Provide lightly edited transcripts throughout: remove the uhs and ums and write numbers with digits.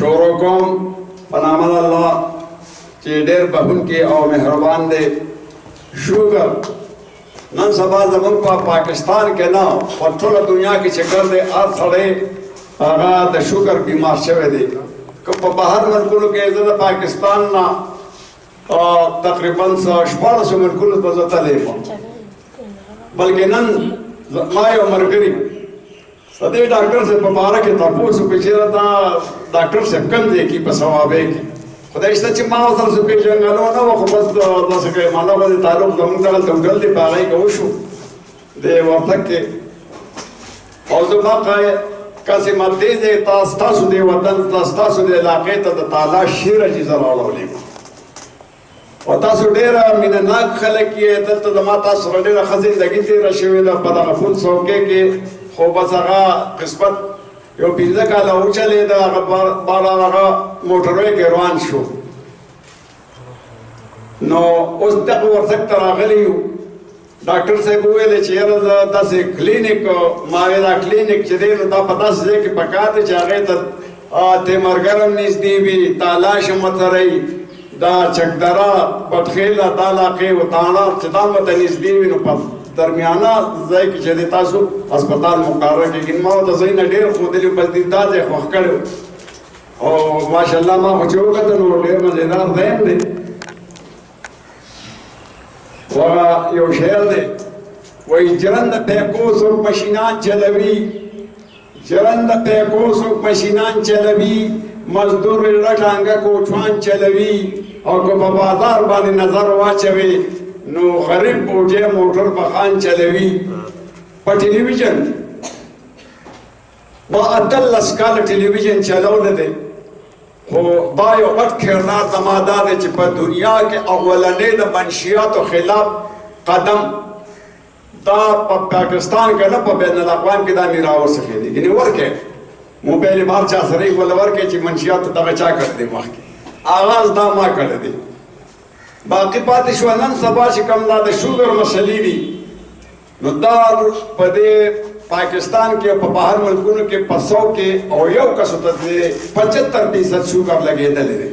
شروع کوم په نام د الله چې ډېر بخښونکی او مهربان دی. شوګر نن سبا زموږ په پاکستان کې نه په ټوله دنیا کې چې ګر دی هر سړی هغه د شوګر بیمار شوی دی. که په بهر ملکونو کې زه د پاکستان نه تقریبا 14 ملکونو ته زه تللی یم، بلکې نن ما یو ملګري د دې ډاکټر صاحب په باره کې تپوس وکړ چې دا ډاکټر صاحب کوم ځای کې په صوابۍ کې. خدای شته چې ما ورسره څه پېژنګلو نه وه، خو بس داسې کوي مانا باندې تعلق زموږ دغلته وګل دی، په هغې کې وشو د وردګ کې. او زما کاسې ما دې ځای ته ستاسو دې وطن ته ستاسو دې علاقې ته د تعالی شعر عجیزه راوړلی یم. او تاسو ډېره مینه ناک خلک یې. دلته زما تاسو سره ډېره ښه زندګي تېره شوې ده په دغه فول څوکۍ کې، خو بس هغه قسمت یو 15 کاله وچلېده، هغه بار هغه موټروی کې روان شو. نو اوس دغه وردګ ته راغلي یو. ډاکټر صاحب وویل چې یاره زه داسې کلینیک ما ویل دا کلینیک چې دی نو دا په داسې ځای کې پکار دی چې هغې ته تیمرګرم نږدې وي، تالاش مترۍ، دا چکدره، پټخیله، دا علاقې وتاڼه چې دا ورته نږدې وي، نو په درمیانه ځای کې چې دی تاسو هسپتال مقرره کېږي. ما ورته ځای نه ډېر ښودلي، بس دې دا ځای خوښ کړی و. او ماشاءالله ما خو چې وکتل نو ډېر مزېدار ځای هم دی. وهغه یو شعر دی وایي جرند پیکو څوک مشینان چلوي، جرند پیکو څوک مشینان چلوي، مزدور لټانګه کوچوان چلوي، او که په بازار باندې نظر واچوي نو غریب بوجه موټر بخان چلوي. په ټلویزیون ما 18 کاله ټلویزیون چلولی دی، خو دا یو غټ کردار زما دا دی چې په دنیا کې اولنی د منشیاتو خلاف قدم دا په پاکستان کې نه په بین الاقوام کې دا مې راوڅښی دی. یعنې ورکې موبایل یې هر چا سره یې وله ورکې چې منشیاتو دغه چا کړی دی، مخکې آغاز دا ما کړی دی. باقي پاتې شوه نن سبا چې کوم دا د شوګر مسلې دي، نو دا په دې پاکستان کې په بهر ملکونو کې په 100 کې او یو کسو ته 75% شوګر لګېدلی دی.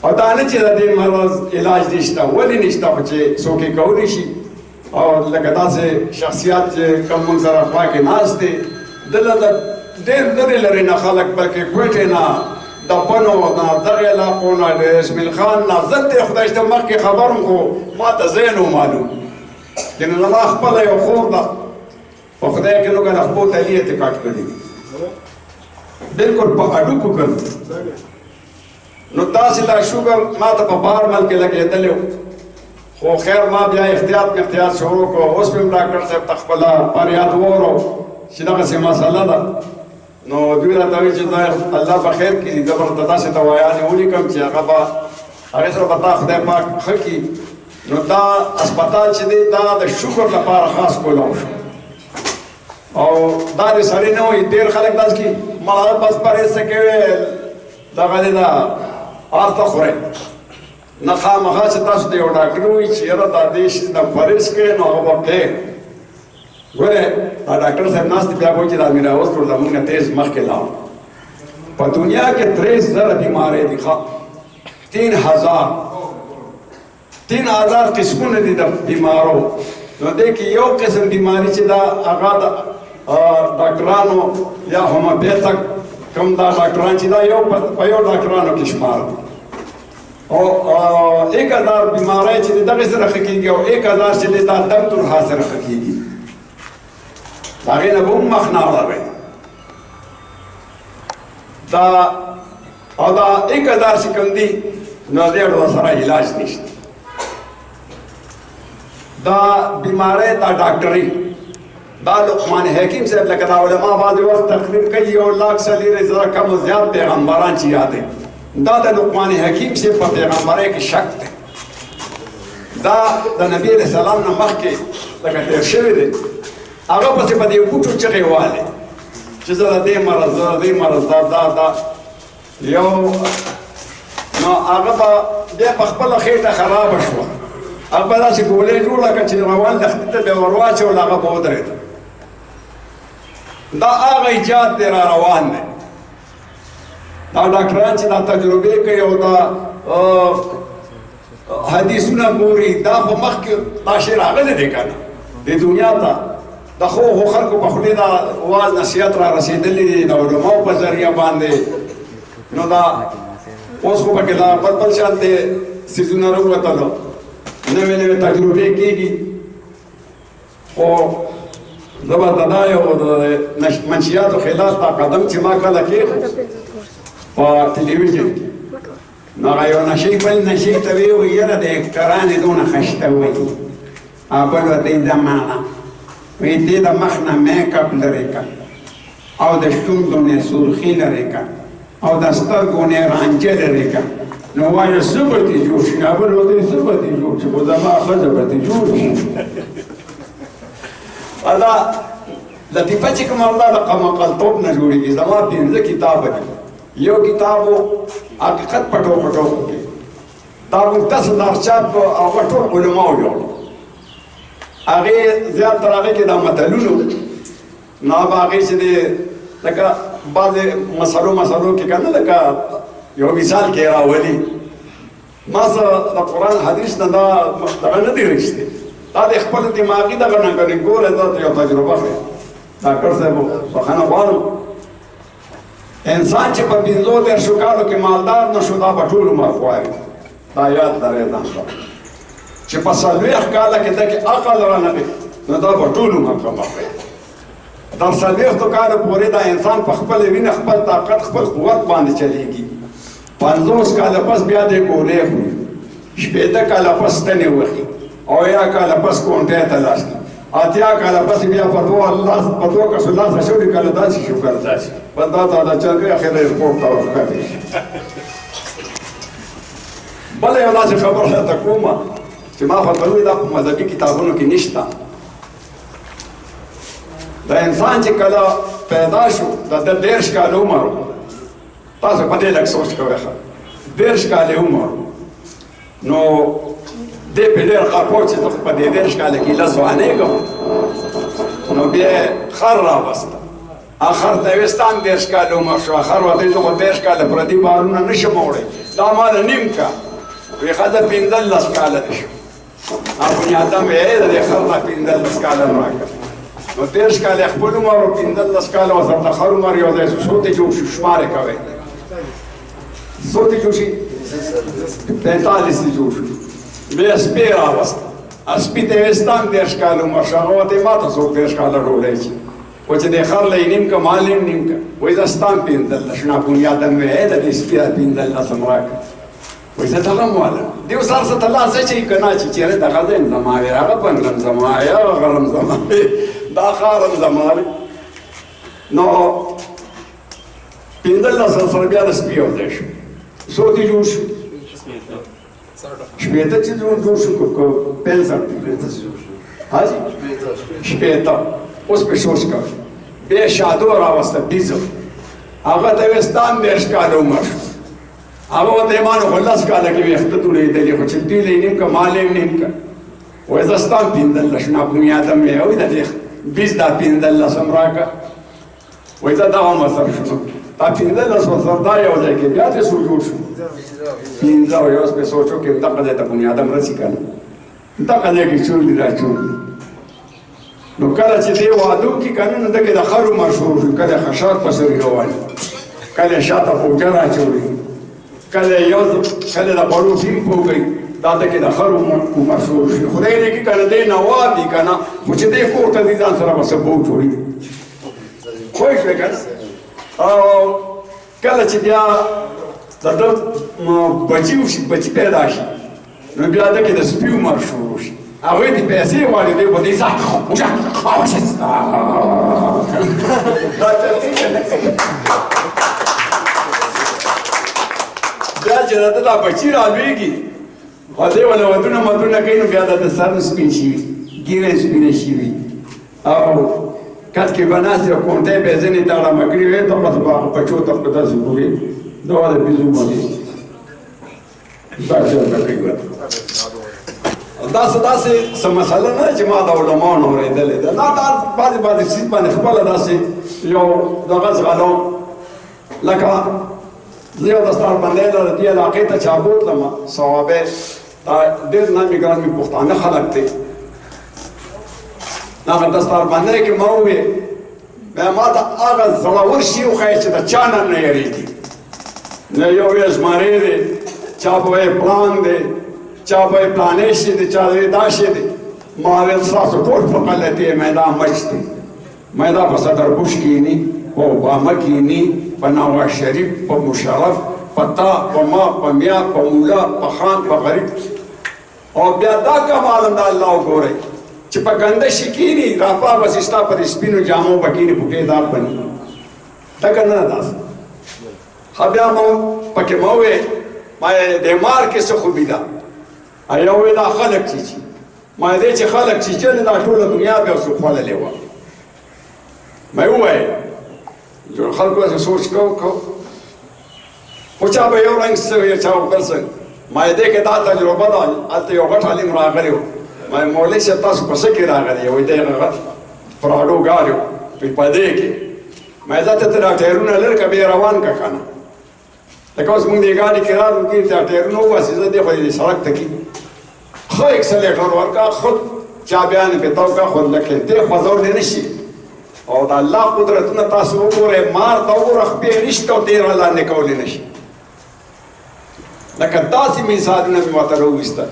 او دا نه چې د دې مرض علاج نشته، ولې نشته؟ خو چې څوک یې کولی شي. او لکه داسې شخصیات چې کوم مونږ سره خوا کې ناست دی، دله د ډېر لرې لرې نه خلک، بلکې کوټې نه، د پنو نه، دغې علاقو نه، د اسماعیل خان نه، زه ته خدای شته مخکې خبر وم، خو ما ته ځای نه و معلوم. یعنې زما خپله یو خور ده، په خدای کې نو که د خپو تلي یې کاټ کړي دي، بلکل په هډوکو ګرځي. نو داسې دا شوګر ما ته په بهر ملک کې لګېدلی و، خو خیر ما بیا احتیاط شروع کړو. اوس مې هم ډاکټر صاحب ته خپله فریاد وورو چې دغسې مسله ده. نو دوی راته وایي چې الله به خیر کړي، زه به ورته داسې دوايانې ولیکم چې هغه به هغې سره به تا خدای پاک ښه کړي. نو دا هسپتال چې دی دا د شوګر لپاره خاص کولاو شو. او دا دې سړی نه وایي، ډېر خلک داسې کړي مړه بس پرهېز څه کوې دغه دی دا هر څه خورئ. نه خامخا چې تاسو ته یو ډاکټر وایي چې یاره دا دې شي د پرهېز کوې نو هغه به کوې. ګورې دا ډاکټر صاحب ناست دی، بیا به وایي چې دا مې راوستلو زمونږ نه تیز مخکې لاړ. په دنیا کې 30,000 بیمارۍ دي، 3000 قسمونه دي د بیمارو. نو دې کې یو قسم بیماري چې دا هغه د ډاکټرانو یا هومیوپیتک کوم دا ډاکټران چې دا یو په یو ډاکټرانو کې شمار دي. او 1000 بیمارۍ چې دغې سره ښه کېږي، او 1000 چې دا دم ترها سره ښه کېږي، د هغې نه به هم مخ نه اړوئ. او دا 1000 چې کوم دي نو دې سره علاج نشته. دا بیماری دا ډاکټري دا لقمان حکیم صاحب لکه دا علما بعضې وخت تقریر کوي 1,40,000 کم و زیات پیغمبران چې یادوي، دا د لقمان حکیم صاحب په پیغمبرۍ کې شک دی. دا د نبي علیه السلام نه مخکې لکه تېر شوی دی، هغه پسې په دې بوټو چغې والې چې زه د دې مرض زه د دې مرض دا یو. نو هغه به بیا په خپله خېټه خرابه شوه، هغه به داسې ګولۍ جوړه کړه چې روان لښتي ته بیا ور واچول، هغه به ودرېد. دا هغه ایجاد دی را روان دی. دا ډاکټران چې دا تجربې کوي او دا حدیثونه ګوري دا خو مخکې دا شی راغلی دی که نه دې دنیا ته د ښو خلکو په خولې دا واز نصیحت را رسېدلی دی د علماو په ذریعه باندې نو دا اوس خو پکې دا بل شانتې څیزونه راووتلو نوې نوې تجربې کېږي خو زه به د دا یو د منشیاتو خلاف دا قدم چې ما کله کېښود په ټلویزیون کې نو هغه یو نشي بل نشي ته ویې وایي یاره د اکټران یې دونه خشته وایي او بل ورته یې زمانه وایي دې د مخ نه میک اپ لرې کړه او د شونډو نه سرخي لرې کړه او د سترګو نه رانجه لرې کړه نو وایي څه به دې جوړ شي او بل ورته څه به دې جوړ شي خو زما ښځه به دې جوړ شي دا لطیفه چې کومه دا د قمقلتوب نه جوړېږي زما 5 کتابه دي یو کتاب و حقیقت پټو پټو کې دا مختصر چاپ هغه ټول علماو جوړ هغې زیاتره هغې کې دا متلونو نو هغې چې دی لکه بعضې مسلو کې که نه لکه یو مثال کې راولي ما څه د قرآن حدیث نه دا دغه نه دی رښتې دا د خپل دماغي دغه نه کنې ګوره دا یو تجربه ښیي ډاکټر صاحب بخښنه غواړم انسان چې په 15 کالو کې مالدار نه شو دا به ټول عمر غواړي دا یاد لرئ ځان ته چې په 40 کاله کې دغې عقل رانغی نو دا به ټول عمر کمه کوي تر 40 کاله پورې دا انسان په خپله وینه خپل طاقت خپل قوت باندې چلیږي 50 کاله پس بیا د ګولۍ خوري 80 کاله پس ستنې وخي او 1 کاله پس کونټۍ ته لاس کړي 80 کاله پس بیا په 2 کسو لاس شوي کله داسې شو کله داسې بس دا ته د چرګۍ اخر ایرپورټ ته ورښکته شي بله یو داسې خبره درته کومه چې ما خو ته ووایي دا په مذهبي کتابونو کې نشته د انسان چې کله پیدا شو د 30 کاله عمر تاسو په دې لږ سوچ کوئ 30 کاله عمر نو دې په ډېر خپو چې زه په دې 30 کاله کې له ځوانېږم نو بیا یې خر راوسته خر ته یې ویسته هم 30 کاله عمر شو خر ورته یې زه خو 30 کاله پردي بارونه نه شم وړی دا ماله نیم کا وی ښځه 15 کاله دې شو بنیادم یې د دې خر نه 15 کاله راکړه نو 30 کاله خپل عمر او 15 کاله ورسره د خر عمر یو ځای شو څو ته جوړ شو شمارې کوئ څو ته جوړ شي 45 ته جوړ شو بیا سپی راوسته سپي ته یې ویسته هم 30 کاله عمر شو هغه ورته یې ما ته څوک 30 کاله ډوډۍ چې و چې د خر له یې نیم که ما له یې نیم که وایي زه ستا هم 15 شو نابنیاده مې ویې د دې سپي 15 هم راکړه وایي زه دغه هم والم دې اوس هر څه ته لاس اچوي که نه چې چېرې دغه ځای هم زما وي هغه بنګله هم زما وي هغه غر هم زما وي دا ښار هم زما وي نو 15 سره بیا د سپي یو ځای شو څو دې جوړ شو 80 چې جوړ شو که 65 حاجي 80 اوس پې سوچ کوئ بیا شادو راوسته بیزه هغه ته یې ویسته هم 30 کاله عمر شو هغه ورته یې ما نو خو 10 کاله کې ویښته توړېدلي خو چې دوی له یې نیم که ما له یې نیم که وایي زه ستا هم 15 شو نابنیاده مې وایي د دې بیز دا 15 هم راکړه وایي زه دغه هم ورسره شو دا 15 ورسره دا یو ځای کې بیا دې څو جوړ شو 15 او یو اوس پې سوچ وکړې دغه ځای ته بنیادم رسي که نه دغه ځای کې چور دي را چور دي نو کله چې دې واده وکړي که نه نو دغې د خر عمر شروع شو کله یې خشاک پسې روان کله یې شاته پوجه را چوړي کله د غوړو ټیم پوکوي دا دغې د خر عمر شروع شي خدای دې کړي که نه دی نواب دي که نه خو چې دی کور ته ځي ځان سره به څه بوټ وړي پوه شوې که نه او کله چې بیا د ده بچي وشي بچي پیدا شي نو بیا دغې د سپي عمر شروع شي هغوی دې پیسې غواړي دی به دې ځه وشه بیا چې د ده دا بچي رالویږي او دی ونه ودونه مدونه کوي نو بیا د ده سر سپین شوي ږیرې سپینې شوي او کټ کې به ناست یو کونټۍ به یې ځینې تاړمه کړي وې ته بس به هغه بچو ته په داسې ګورې دا د بیزو باندې داسې ورته کوي ورته داسې څه مسله نه چې ما د علماو نه اورېدلې ده دا بعضې څیز باندې خپله داسې یو دغه زغلوم لکه زه یو دستاربندۍ له دې علاقې ته چا بوتلم صوابۍ دا ډېر نامي ګرامي پښتانه خلک دی هغه دستاربندۍ کې ما وویل بیا ما ته هغه زړور شي وښایه چې د چا نه نه یېرېږي نه یو یې زمری دی چا به وایي پړانګ دی چا به وایي پلانې شي دی چا به دا شي دی ما ویل ستاسو ټول په غلطي یې دا مچ دی دا په صدر بوش کینی په اوباما کینی په نواز شریف په مشرف په تا په ما په میا په مولا په خان په غریب او بیا دا کمال هم د الله وګورئ چې په ګنده شي کیني راپا بسې ستا پر سپینو جامو به کیني بوټېدار بني دا که نه داسې بیا ما پکې ما وویل ما د مار کې څه خوبي ده یو وی دا خلک چیچي ما دې چې خلک چیچلې دا ټوله دنیا بیا څو خوړلې وه ما یې وویل خلکو داسې سوچ کو خو چا به یو رنګ څه ویل چا بل څه ما یې دې کې دا تجربه ده هلته یو غټ عالم راغلی و ما یې مولوي صاحب تاسو په څه کې راغلي وایي دی هغه پراډو ګاډی و په دې کې ما یې ځاته ته دا ټایرونه لرې که بیا روان که که نه لکه اوس موږ دې ګاډي کې رالو دې دا ټایرونه وباسي زه دې خو دې سړک ته کې ښه اکسلیټر ورکړه ښه چابیانې پې تا وکړه خو لکه دې خوځولی نه شي او د الله قدرتونه تاسو وګورئ مار ته وګوره خپې نشته او تېره لاندې کولی نه شي لکه داسې مثالونه مې ورته راوویسته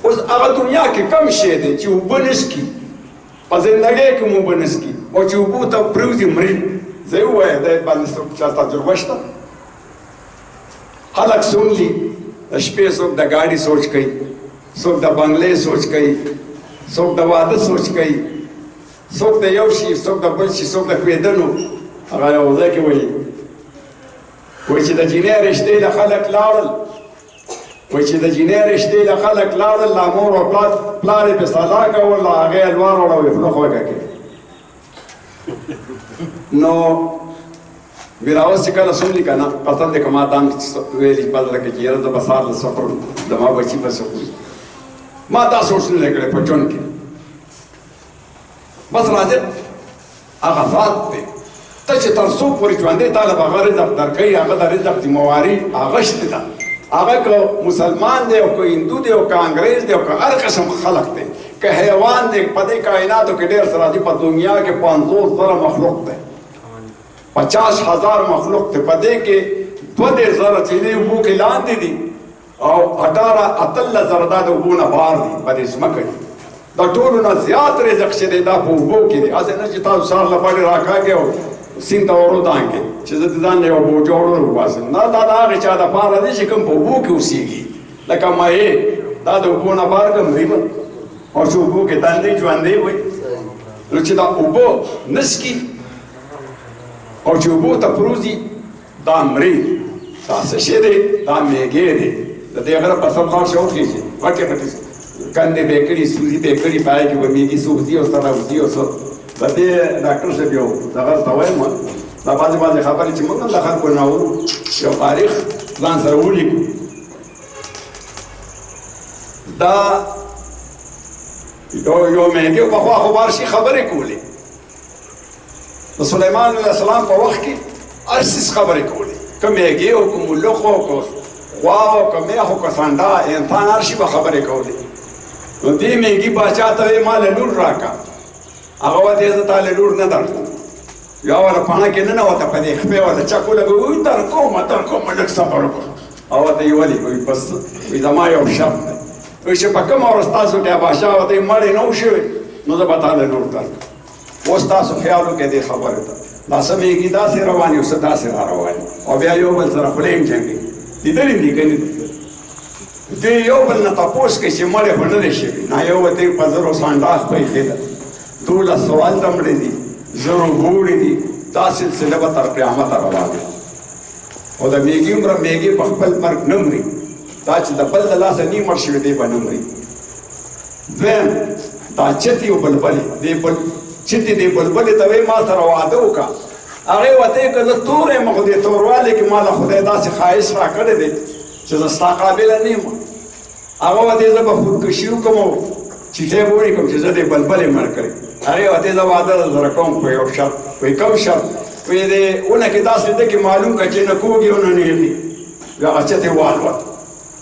اوس هغه دنیا کې کم شی دی چې اوبه نه څکي په زندګۍ کې مو اوبه نه څکي او چې اوبو ته پرېوځي مري زه یې ووایه دی باندې څوک چا تجربه شته خلک څوک دي د شپې څوک د ګاډي سوچ کوي څوک د بنګلې سوچ کوي څوک د واده سوچ کوي څوک د یو شي څوک د بل شي څوک د ښوېدنو هغه یو ځای کې وایي چې د جینۍ رشتې له خلک لاړل وایي چې د جینۍ رشتې له خلک لاړل لا مور او پلار یې پې سلا کول لا هغې یې لوار وړه ویې خوله خوږه کړې نو میراوس چې کله سملي که نه قسم دی که ما دام ویلي په زړه کې چې یاره زه به سهار له سفر زما بچي به څه خوري ما دا سوچ نه دی کړی په ژوند کې بس راځه هغه ذات دی ته چې تر څو پورې ژوندی تا له به هغه رزق درکوي هغه د رزق ذمهواري هغه شته ده هغه که مسلمان دی او که هندو دی او که انګریز دی او که هر قسم خلق دی که حیوان دی په دې کائناتو کې ډېر څه راځي په دنیا کې 500,000 مخلوق دی 50,000 مخلوق دی په دې کې 2,000 چې دې اوبو کې لاندې دي او 18,000 دا د اوبو نه بار دي په دې ځمکه کې د ټولو نه زیات رزق چې دی دا په اوبو کې دی هسې نه چې تاسو سهار له باندې راکاږئ او سیند ته ورودانګئ چې زه د ځان نه یو بوجه وباسم نه دا د هغې چا دپاره دی چې کوم په اوبو کې اوسېږي لکه مایع دا د اوبو نه بار که مري به او چې اوبو کې دندې ژوندی وي نو چې دا اوبه نه څکي او چې اوبو ته پروزي دا مري دا څه شی دی دا میږی دی د دې غره په سر لاړ شي وخېږي غټې غټې کندې به یې کړي سوزي به یې کړي په هغې کې به میږي سوزي او سره وځي او څه د دې ډاکټر صاحب یو دغه ته وایم دا بعضې خبرې چې موږ هم د خلکو نه اورو یو تاریخ ځان سره ولیکو دا یو میږي پخوا خو بارشي خبرې کولې د سلیمان علیه السلام په وخت کې هر څیز خبرې کولې که میږي او که ملخ او که غوا او که میخ او که سنډا انسان هر شي به خبرې کولې نو دې میږي باچا ته وایي ما له لور راکړه هغه وتې زه تا له لور نه درکوم یا وله پاڼه کې ننوته په دې خپې وله چک ولګوي وایي درکومه لږ صبر وکړه هغه ورته یې ولې وایي بس وایي زما یو شرط دی وایي چې په کومه ورځ تاسو بیا بادشاه ورته مړې نه وشوې نو زه به تا له لور درکړم اوس تاسو خیال وکړئ دې خبرې ته دا څه میږي داسې روانې او څه داسې را روانې او بیا یو بل سره خولې هم جنګوي لیدلي دي که نه دي دوی یو بل نه تپوس کوي چې مړې خو نه دی شوي نه یو ورته په زرو سانډاس په ایښې ده 12 سوال دمړې دي زرو ګوړې دي دا سلسله به تر قیامته روانه او د میږي عمره میږي په خپل مرګ نه مري دا چې د بل د لاسه نی مړ شوي دی به نه مري دویم دا چتې او بلبلې چتې دې بلبلې ته وایي ما سره واده وکړه هغې ورته یې که زه تور یم خو دې توروالي کې ما له خدای داسې ښایست را کړی دی چې زه ستا قابله نه یم هغه ورته زه به خودکشي وکړم او چیټۍ به ولیکم چې زه دې بلبلې مړ کړې هغې ورته زه واده سره کوم په یو شرط وایي کوم شرط وایي دې اونه کې داسې ده کې معلوم کړه چې نه کوږ او نه نیغي هغه چتې والوت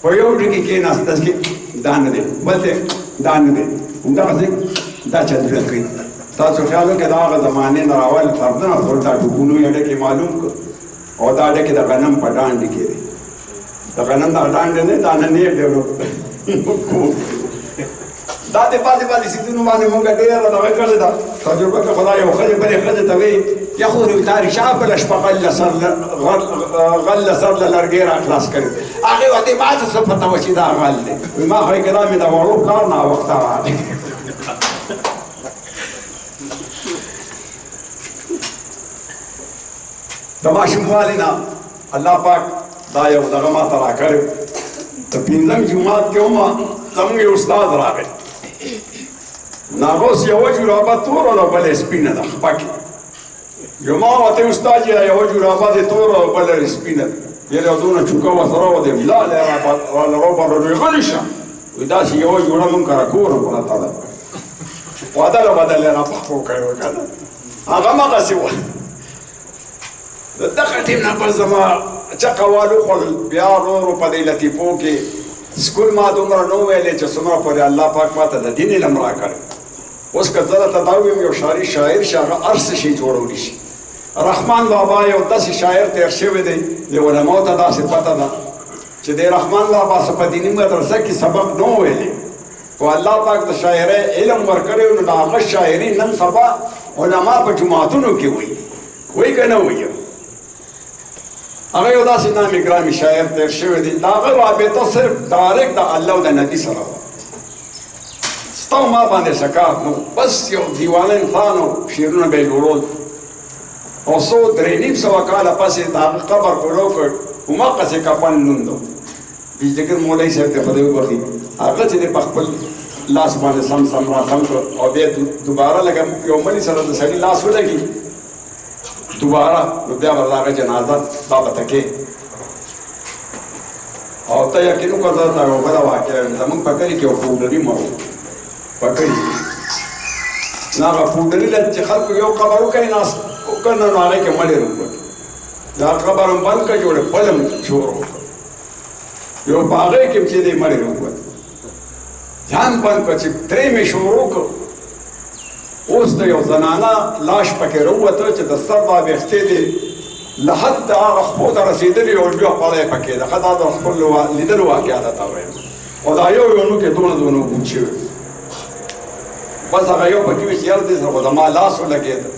په یو ټکي کېناست داسې کې دا نه دی بل دی دا نه دی همدغسې دا چندونه کوي تاسو خیال وکړئ دا هغه زمانې نه راول سردنه دا ټوپونو یې ډکې معلوم کړ او دا ډکې د غنم په ډانډ کې دی د غنم دا ډانډ نه دا نه نیغ دی دا د بعضې سیزونو باندې مونږ ډېره دغه کړې ده تجربه که خدای یو ښځې بلې ښځې ته وایي یا خو تا رښا بله شپه غل سر له لرګې را خلاص کړی هغې ورته ما ته څه پته وه چې دا غل دی وایي ما خو یې که دا مې د وړو پلار ناوخته راغی د ماشوموالي نه الله پاک دا یو دغه ما ته راکړی د پنځم جومات کې هم زموږ یو استاد راغی نو هغه اوس یوه جورابه توره ده بله سپینه ده خپه کې یو ما ورته استاد یې یوه جورابه دې توره او بله سپینه ده یې یو دونه چوکه ورسره وه د ملا راله روبره وایي غلي شه وایي داسې یوه جوړه مونږ کره کوره پرته ده واده له بدل یې راپخو کړی و که نه هغه همغسې وه د دغه ټیم نه پس زما چقه والو خوړل بیا ورو ورو په دې لطیفو کې سکول ما دومره نه ویلې چې څومره پورې الله پاک ماته د دین علم راکړی اوس که زه درته دا ویم یو شاعري شاعر شي هغه هر څه شي جوړولی شي رحمان بابا یو داسې شاعر تېر شوی دی د علماو ته داسې پته ده چې د رحمان بابا څه په دیني مدرسه کې سبق نه ویلی خو الله پاک د شاعرۍ علم ورکړی نو د هغه شاعري نن سبا علما په جوماتونو کې وایي وایي که نه وایي هغه یو داسې نامې ګرامي شاعر تېر شوی دی د هغه رابطه صرف ډایرکټ د الله او د نبي سره وه ستا او ما باندې څه کار نو بس یو دیوانه انسان و شعرونه به یې جوړول او څو درې نیم سوه کاله پسې د هغه قبر پلو کړ هماغسې کفن لوند و بیجګر مولوي صاحب ته خدای وبخي هغه چې دی په خپل لاس باندې سم را سم کړ او بیا دوباره لکه یو ملي سره د سړي لاس ولګي دوباره نو بیا به د هغه جنازه دا به تکې او ته یقین وکړه زه ته یوه بله واقعه زمونږ په کلي کې یو پوډري مړ و په کلي نو هغه پوډري له چې خلکو یو قبر وکیناست وکړ نو هغې کې مړې راووت دا قبر هم بند کړ جوړ بل هم شور وکړ یو په هغې کې هم چې دی مړې راووت ځان بند کړ چې درې مې شروع کړ اوس د یو زنانه لاش پکې راووته چې د سر دا ویښتې دي له حد هغه خپو ته رسېدلي او بیا پړی پکې ده ښه دا د خپل لیدلو واقعه درته وایم او دا یو یو نوکې دونه دونه اوږد شوي بس هغه یو پکې وي چې یار دې سره خو زما لاس ولګېده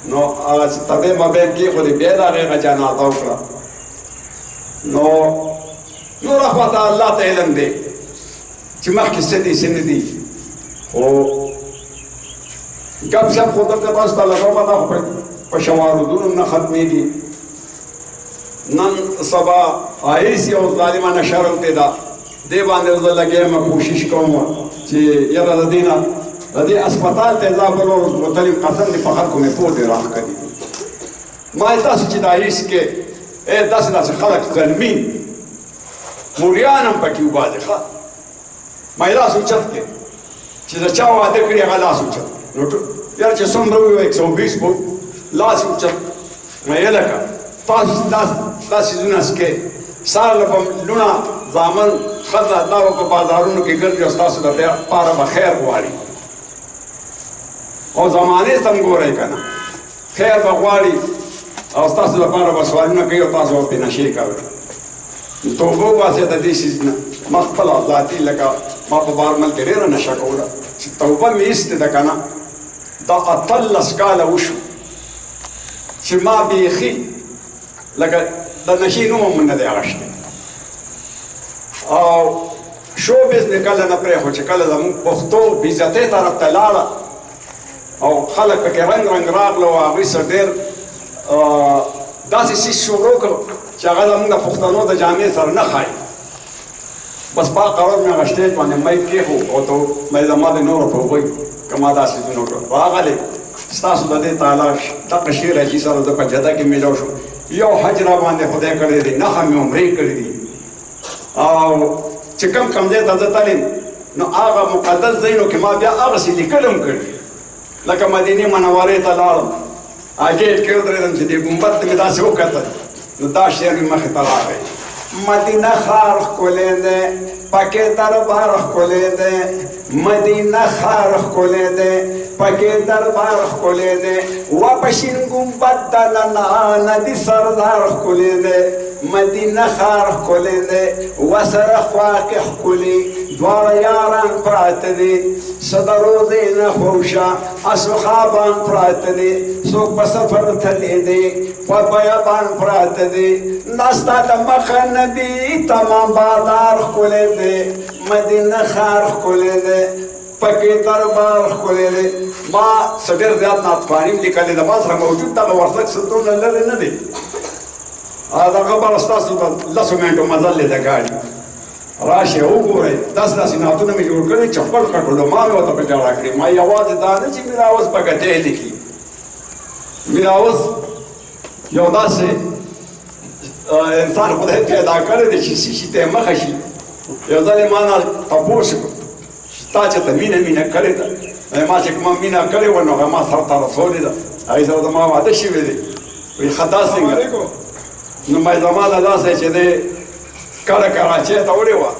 نو هغه تبې مبې کېښودې بیا د هغې هغه جنازه وکړه نو نوره خواته الله ته علم دی چې مخکې څه دي څه نه دي خو گپ شپ خو دلته تاسو ته لګوم دا خو په شواردونو نه ختمېږي نن سبا آیس یو ظالمانه شرم دی ده دې باندې زه لګیا یم کوشش کوم چې یاره د دې نه د دې اسپتال ته ځه بل ورځ متلم قسم دې په خلکو مې پوتې راښکلي ما یې تاسو چې د آیس کې داسې داسې خلک ظلمي موریان هم پکې وباسي ښه ما یې لاس اوچت کړې چې د چا واده کړي هغه لاس اوچت نو یاره چې څومره وي 120 به لاس اوچت ما یې لکه تاسو دا څیزونه څکئ سهار له به لوڼه زامن ښځه دا به په بازارونو کې ګرځي او ستاسو دپاره به خیر غواړي او زمانې ته هم ګورئ که نه خیر به غواړي او ستاسو لپاره به سوالونه کوي او تاسو به پرې نشې کوئ توبه وباسئ د دې څیز نه ما خپله ذاتي لکه ما په بارمل کې ډېره نشه کوله چې توبه مې ایستې ده که نه دا 18 کاله وشو چې ما بیخي لکه د نشې نوم هم نه دی اغشتی او شوبز مې کله نه پرېښود چې کله زموږ پښتو بېعزتۍ طرف ته لاړه او خلک پکې رنګ رنګ راغله او هغوی سره ډېر داسې څیز شروع کړ چې هغه زموږ د پښتنو د جامې سره نه ښایي بس با قرار مې هغه سټیج باندې مایک کېښود او ته مې زما د نورو توبه که ما دا څیزونه وکړل راغلې ستاسو د دې تعالی دغه شعر حاجي سره زه په جده کې میلاو شوم یو حج را باندې خدای کړی دی نښه مې عمرې کړي دي او چې کم ځای ته زه تلم نو هغه مقدس ځایونو کې ما بیا هغسې لیکل هم کړي لکه مدینې منورې ته لاړم هغې کې ودرېدم چې دې ګمبد ته مې داسې وکتل نو دا شعر مې مخې ته راغی مدینه ښار ښکلی دی پکې دربار ښکلی دی مدینه ښار ښکلی دی پکې دربار ښکلی دی و په شین ګمبد دننه ندي سردار ښکلی دی مدینه ښار ښکلی دی وسره خوا کې ښکلي دواړه یاران پراته دي څه د روزې نه خوشه اسو خوابان پراته دي څوک په سفر تللی دی په بیابان پراته دي دا ستا د مخه نه دي تمام بازار ښکلی دی مدینه ښار ښکلی دی پکې دربار ښکلی دی ما څه ډېر زیات ناطفاني لیکلي د ما سره موجود دغه ورزک څه دومره لرې نه دی دغه بله ستاسو د لسو منټو مزل دی د ګاډي راشئ وګورئ داسې داسې نعتونه مې جوړ کړي چې خپل کټولو ما مې ورته په جوړه کړي ما یوازې دا نه چې میراوس په ګټې لیکي میراوس یو داسې انسان خدای پیدا کړی دی چې شي ته مخه شي یو ځل یې ما نه تپوس تا چې ته مینه کړې ده ما چې کومه مینه کړې وه نو هغه ما سره ته رسولې ده هغې سره زما واده شوی دی وایي ښه دا څنګه نو ما زما له داسې چې دی کله کراچۍ ته وړې وه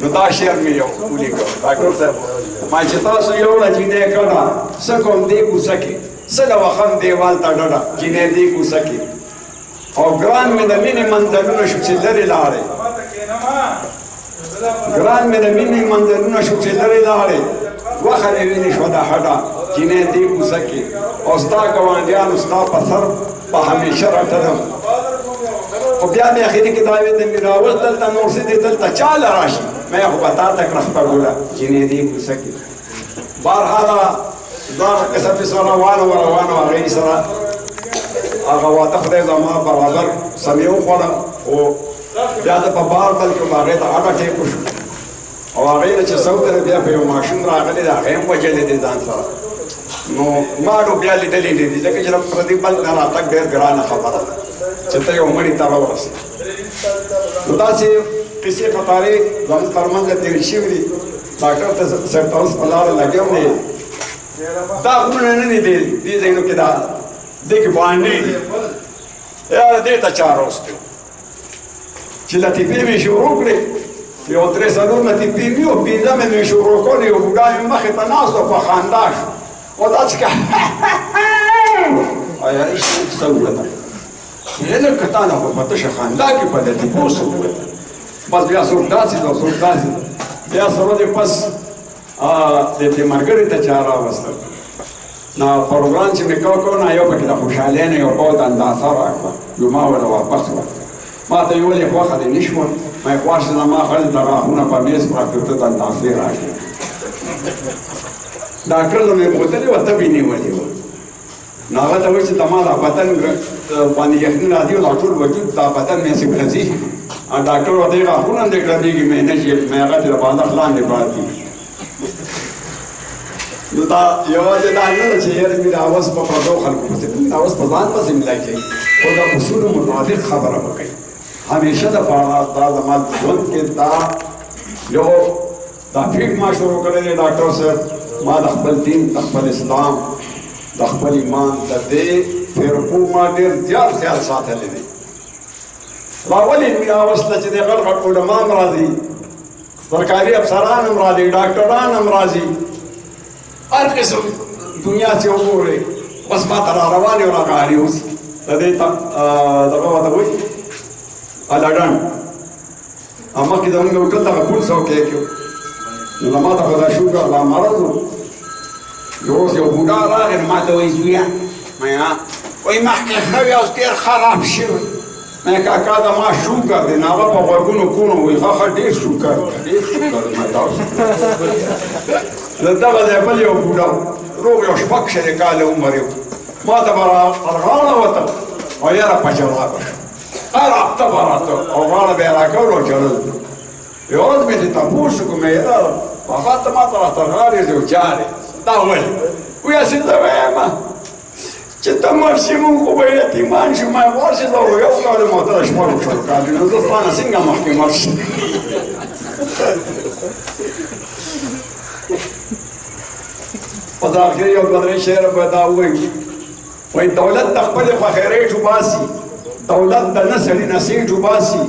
نو دا شعر مې یو ولیکه ډاکټر صاحب ما چې تاسو یوړه جینۍ کړه څه کوم دې کوڅه کې څه د وخم دیوال ته ډډه جینۍ دې کوڅه کې او ګران مې د مینې منظرونه شو چې لرې لاړې ګران مې د مینې منظرونه شو چې لرې لاړې وخه دې وینې شوه د هډه جینۍ دې کوڅه کې او ستا ګاونډیانو ستا په سر په همیشه رټلم خو بیا مې اخري کې دا ویل د میراوس دلته نور څه دي دلته چاله راشي مې خو به تا ته کړه خپګوله جینۍ دې کوڅه کې بهرحاله دا قصه پسې روانه وه هغې سره هغه واده خدای زما برابر سمې وخوړه خو بیا د په بار بل کې هغې ته اډه ټیپ وشو او هغې نه چې سوتره بیا په یو ماشوم راغلی دی هغې هم وجلی دی ځان سره نو ما نو بیا لیدلې نه دي ځکه چې د پردي بل نه راتګ ډېر ګرانه خبره ده چې ته یو مړي ته راورسې نو داسې قصې قطارې زموږ تر منځه تېرې شوي دي ډاکټر ته صاحب ته اوس په لاره لګیا دی دا غرونه نه دي دې ځایونو کې دا دې کې باندې دي یاره دې ته چا راوستي چې لطیفې مې شروع کړې یو درې څلور لطیفې مې و پنځمې مې شروع کړې یو بوډا مې مخې ته ناست و په خندا شو و داسې که یارې څه وویل لکه تا نه خو په تشه خندا کې په لطیفو څه وویل بس بیا څوک داسې ده څوک داسې بیا څه ورځې پس دې ملګري ته چا راوستل نو پروګرام چې مې کو نه یو پکې د خوشحالۍ نه یو بہت اندازه راکړه نو ما ورته واپس کړه ما ته یې ویلې خوښه دې نه شوه ما یې خوښ زما ښځې ته غاښونه په میز پراته ته د اندازې راکړې ډاکټر ته مې بوتلې وه ته مې نیولې وه نو هغه ته وایي چې زما دا بدن باندې یخني راځي او دا ټول وجود دا بدن مې هسې ګرځي ډاکټر ورته یې غاښونه هم دې ګرځېږي مې نه چې مې هغه چې د بالښت لاندې پراته نو دا یوازې دا نه ده چې یاره میراوس په پردو خلکو پسې میراوس په ځان پسې ملا کوي خو د اصولو مطابق خبره وکړي همیشه دپاره دا زما ژوند کې دا یو دا فکر ما شروع کړی دی ډاکټر صاحب ما د خپل دین د خپل اسلام د خپل ایمان د دې فرقو ما ډېر زیات خیال ساتلی دی راولې میراوس ته چې د غټ غټ علما هم راځي سرکاري افسران هم راځي ډاکټران هم راځي هر قسم دنیا چې وګورئ بس ما ته را روان یو راغلي اوس د دې دغه ورته وایي الډن مخکې زموږ هوټل دغه پول څوکۍ کې نو ما ته خو دا شوګر دا مرض و اوس یو بوډا راغی نو ما ته وایي زویه وایي مخکې ښه وي اوس ډېر خراب شوی مې کاکا زما شوګر دی نو هغه په غوږونو کونو وایي ښه ډېر شوګر ډېر شوګر ما تاسو دغه ځای بل یو بوډا روغ یو شپږ شلې کاله عمر یو ما ته به راغاړه وته او یاره په جوابه شو هر هفته به راته او غاړه به یې راکول او جړل یو ورځ مې ترې تپوس وکړو مې یاره هغه ته ما ته راته غاړې دی او جارې دا ولې وایي هسې زه وایم چې ته مړ شې مونږ خو به یتیمان شو ما ورشې زه یو کال مو ته د شپږو شلو کالو نو زه ستا نه څنګه مخکې مړ شم په ظاهر یو دوه درې شعر به دا ووایي وایي دولت د خپلې خوښېرۍ ټوباسي دولت د نه سړي نه سیټ وباسي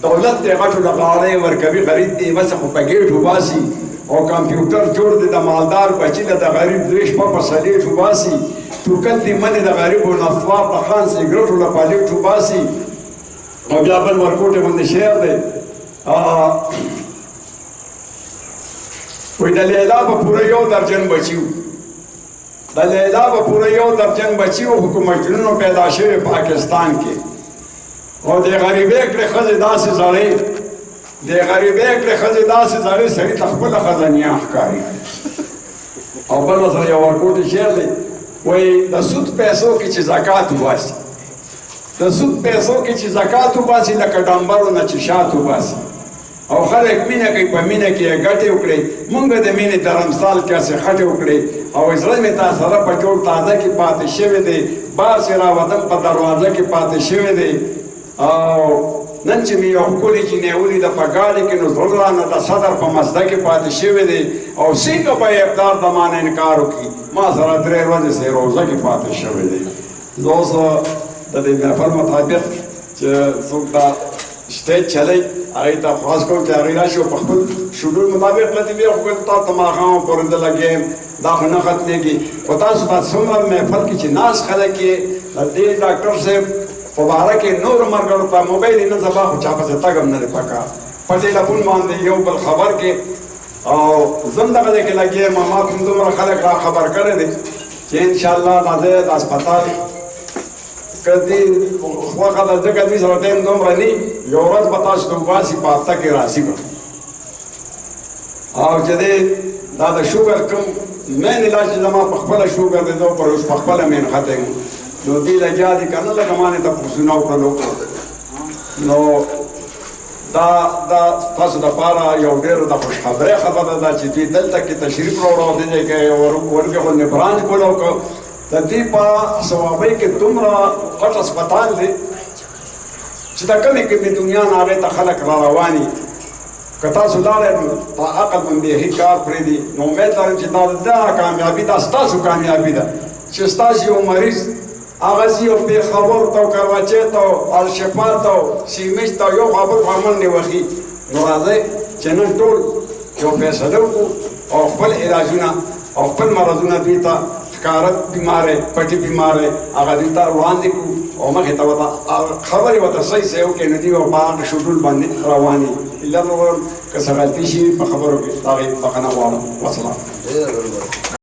دولت دې غټو لغاړې ورکوي غریب دې بس خو په ګېټ وباسي او کمپیوټر جوړ دی د مالدار بچي له د غریب درې شپه په سلیټ وباسي ټوکل دې منې د غریبو نصوار د خان سګرټو له پالیټ وباسي او بیا بل ورکوټې باندې شعر دی وایي د لیلا به پوره 1 درجن بچي وو د لیلا به پوره 1 درجن بچي وو خو مجنونو پیدا شوي پاکستان کې او د غریبۍ کړې ښځې داسې زړې د غریبۍ کړې ښځې داسې زړې سړي ته خپله ښځه نیا ښکاري او بل سره یو ورکوټې شعر دی وایي د سود پیسو کې چې زکات وباسي د سود پیسو کې چې زکات وباسي لکه ډمبرو نه چې شات وباسي او خلک مینه کوي په مینه کې یې ګټې وکړئ مونږ د مینې درمسال کې هسې خټې وکړئ او زړه مې تا سره په جوړ تازه کې پاتې شوی دی باز یې راوتم په دروازه کې پاتې شوی دی او نن چې مې یو ښکلې جینۍ ولیده په ګاډۍ کې نو زړه رانه د صدر په مسده کې پاتې شوی دی او څنګه به یې ابدار د ما نه انکار وکړي ما سره 3 ورځې سې روزه کې پاتې شوی دی زه اوس د دې محفل مطابق چې څوک دا سټیج چلی هغې ته خواست کوم چې هغې راشي او په خپل شډول مطابق له دې بیا خو تا ته ماښام پورې زه لګیم دا خو نه ختمېږي خو تاسو ته څومره محفل کې چې ناست خلک یې د دې ډاکټر صاحب په باره کې نورو ملګرو ته موبایل یې نه سبا خو چا پسې تګ هم نه دی پکار په ټیلیفون باندې یو بل خبر کې او زه هم دغه ځای کې لګیا یم ما کوم دومره خلک را خبر کړی دی چې انشاءالله دا ځای د هسپتال که دې خوښه ده ځکه دوی سره ټایم دومره نه یو ورځ به تاسو ته وباسي په هفته کې راځي به او چې دی دا د شوګر کوم مین علاج چې زما په خپله شوګر دی زه پر اوس په خپله مین خطی یم نو دوی لګیا دي که نه لکه ما نه تپوسونه وکړلو نو دا ستاسو دپاره یو ډېره د خوشخبرۍ خبره ده چې دوی دلته کې تشریف راوړو دې ځای کې ورکې غوندې برانچ کولو که د دې په صوابۍ کې دومره غټ هسپتال دی چې د کمې کمې دنیا نه هغې ته خلک را رواني که تاسو لاړئ نو په عقل باندې هېڅ کار پرېږدي نو امید لرم چې دا دغه کامیابي دا ستاسو کامیابي ده چې ستاسو یو مریض هغه ځي او پېښور ته او کراچۍ ته او الشفا ته او سیمج ته یو خوا بل خوا منډې وهي نو راځئ چې نن ټول یو فیصله وکړو او خپل علاجونه او خپل مرضونه دوی ته ښکاره بیمارۍ پټې بیمارۍ هغه دوی ته وړاندې کړو او مخې ته ورته خبرې ورته صحیح صحیح وکړې نو دوی به په هغه شډول باندې روانې علت ووایم که څه غلطي شي په خبرو کې د هغې بخښنه غواړم وسلام